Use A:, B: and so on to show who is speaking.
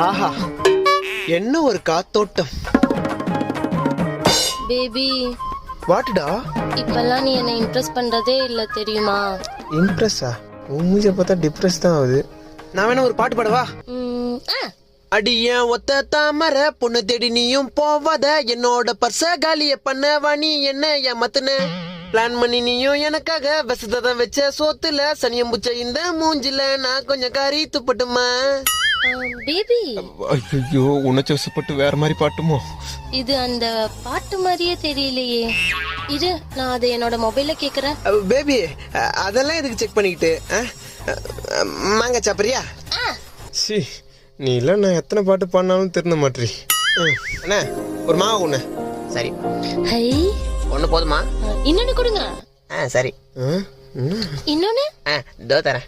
A: ஆஹா, என்ன ஒரு காத்தோட்டம்.
B: பேபி,
A: வாட்டுடா?
B: இப்பெல்லாம் நீ என்ன இம்ப்ரெஸ் பண்றதே இல்ல தெரியுமா?
A: இம்ப்ரெஸ்ஸா? உன் மூஞ்ச பார்த்தா டிப்ரெஸ் தான் ஆகுது. நான் வேணா ஒரு பாட்டு பாடவா? அடிய ஒத்த தாமர பொண்ணு தேடி நீயும் போவாத, என்னோட பர்ச காலிய பண்ணவா நீ என்ன ஏமாத்துன? பிளான் பண்ணி நீயும் எனக்காக விசதான் வச்ச சோத்துல சனியம் புச்ச இந்த மூஞ்சில நான் கொஞ்சம் காரி துப்பட்டுமா?
B: பேபி,
A: ஐயோ, உணர்ச்சி வசப்பட்டு வேற மாதிரி பாட்டுமோ?
B: இது அந்த பாட்டு மாதிரியே தெரியலையே. இரு, நான் அதை என்னோட மொபைல்ல கேக்குறேன்.
A: பேபி, அதெல்லாம் எதுக்கு செக் பண்ணிக்கிட்டு? மாங்க சாப்பிடுறியா? சி, நீ இல்ல நான் எத்தனை பாட்டு பாடினாலும் திருந்த மாட்டீ. அண்ணா, ஒரு மாவு ஒண்ணு. சரி.
B: ஹை,
A: ஒண்ணு போதுமா?
B: இன்னொன்னு கொடுங்க.
A: சரி.
B: இன்னொன்னு
A: தோ தரேன்.